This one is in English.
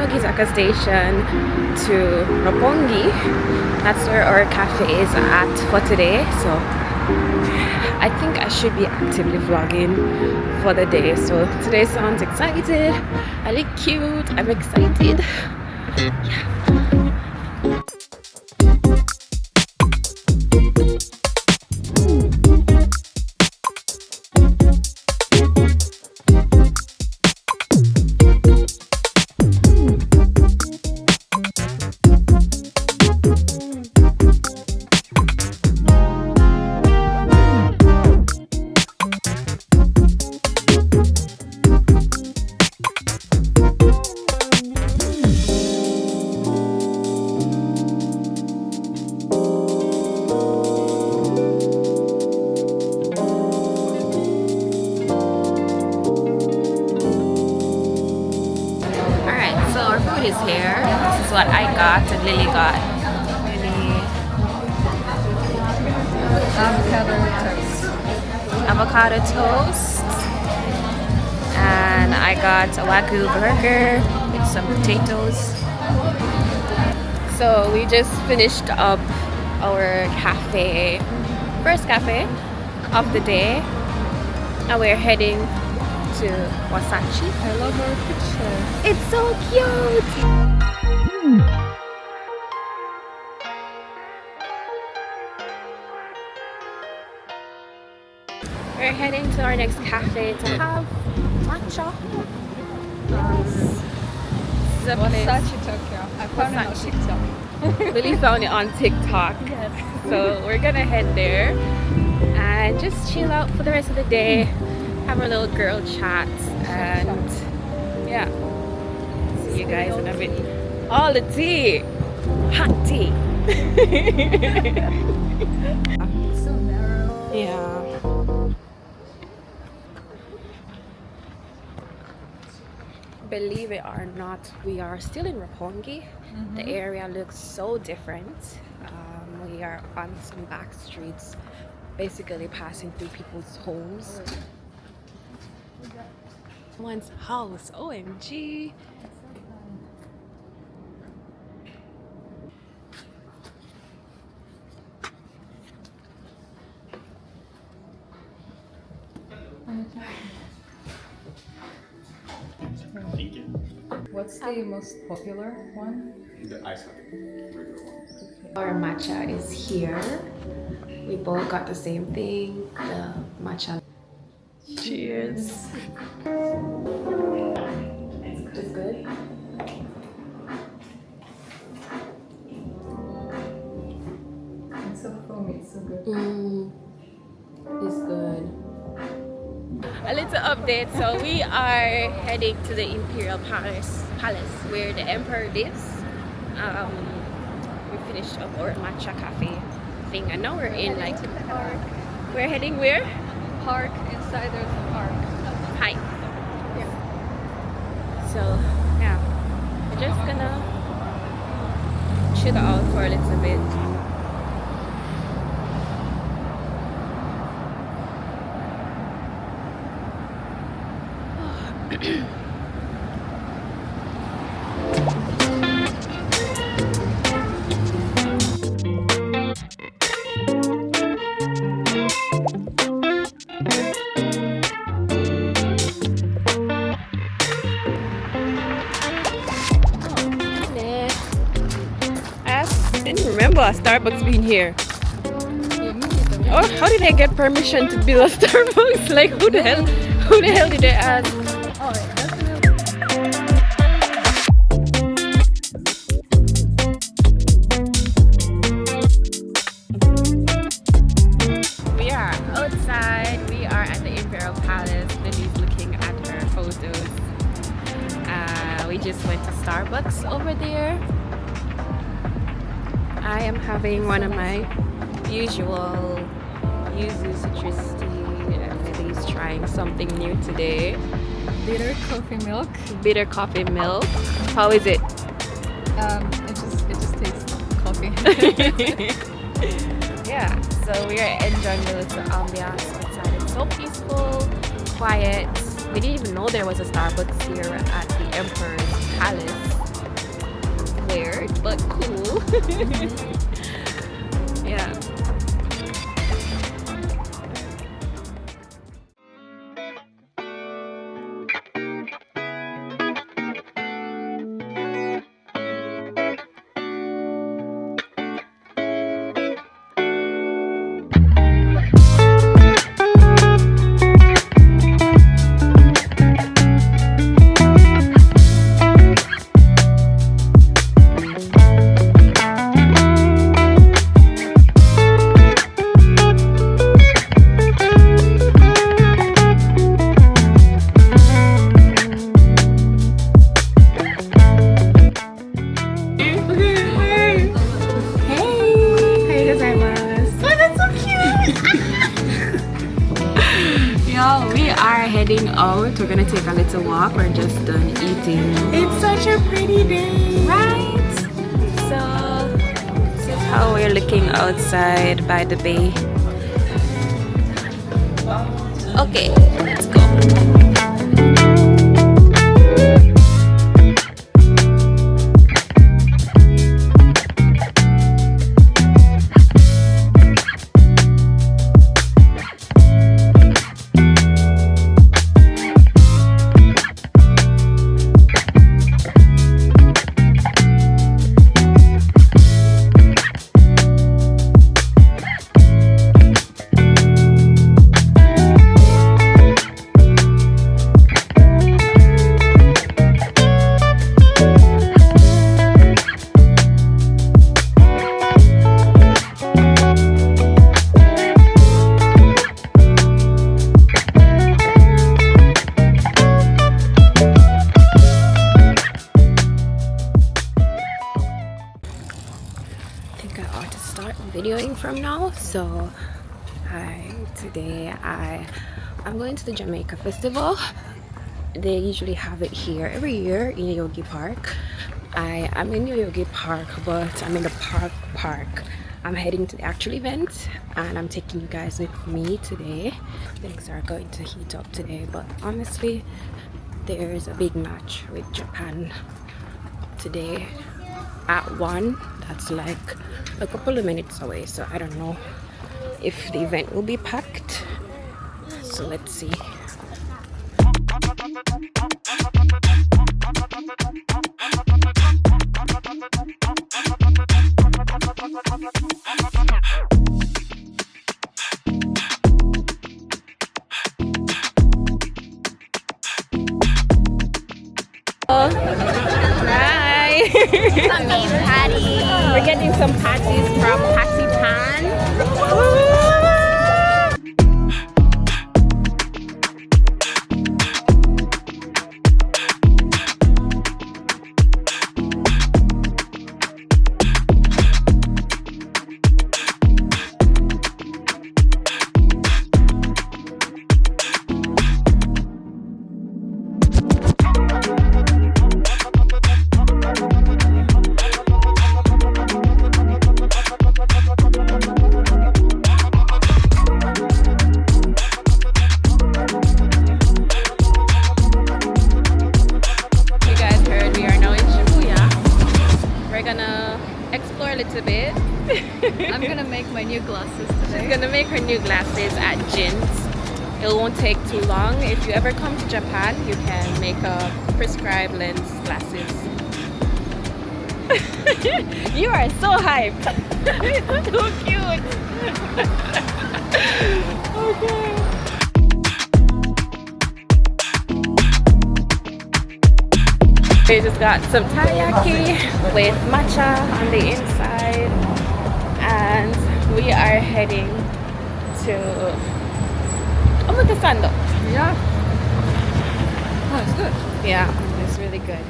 Nogizaka station to Roppongi. That's where our cafe is at for today. So I think I should be actively vlogging for the day. So today sounds excited. I look cute. I'm excited. Yeah. Is here. This is what I got and Lily got. Lily. Avocado toast. And I got a Wagyu burger with some potatoes. So we just finished up our cafe, first cafe of the day, and we're heading to Wasachi. I love her picture. It's so cute! We're heading to our next cafe to have matcha. Wasachi Tokyo. I found it on TikTok. Lily found it on TikTok. Yes. So we're gonna head there and just chill out for the rest of the day. Have a little girl chat and yeah, see you guys in a bit. All the tea, hot tea. So narrow. Yeah. Believe it or not, we are still in Roppongi. The area looks so different. We are on some back streets, basically passing through people's homes. Someone's house, OMG. What's the most popular one? The ice latte, regular one. Our matcha is here. We both got the same thing, the matcha. Cheers. It's good. It's so foamy, it's so good. It's good. A little update. So we are heading to the Imperial Palace where the Emperor lives. We finished up our matcha cafe thing and now we're in like the park. We're heading where? Park, inside there's a park. Hi. Yeah. So yeah, we're just gonna chill out for a little bit. I didn't remember a Starbucks being here. Oh, how did I get permission to build a Starbucks? Like who the hell did I ask? Oh, yeah, that's We are outside. We are at the Imperial Palace. Lily's looking at her photos. We just went to Starbucks over there. I am having one of my usual yuzu citrus tea and Lily's trying something new today. bitter coffee milk. Bitter coffee milk. How is it? It just tastes coffee. Yeah, so we are enjoying the little ambiance outside. It's so peaceful, quiet. We didn't even know there was a Starbucks here at the Emperor's Palace. Yeah. We are heading out. We're gonna take a little walk. We're just done eating. It's such a pretty day, right? So this is how we're looking outside by the bay. Okay, let's go. Videoing from now. So today I'm going to the Jamaica festival. They usually have it here every year in Yogi Park. I'm in Yogi Park, but I'm in the park. I'm heading to the actual event and I'm taking you guys with me today. Things are going to heat up today, but honestly there's a big match with Japan today at 1. That's like a couple of minutes away, so I don't know if the event will be packed, so let's see. Hi! Patty. We're getting some patties from Patty Pan. Explore a little bit. I'm gonna make my new glasses today. She's gonna make her new glasses at Jin's. It won't take too long. If you ever come to Japan, you can make a prescribed lens glasses. You are so hyped. It's so cute. Okay. We just got some teriyaki with matcha on the inside, and we are heading to Omotesando. Yeah. Oh, it's good. Yeah, it's really good.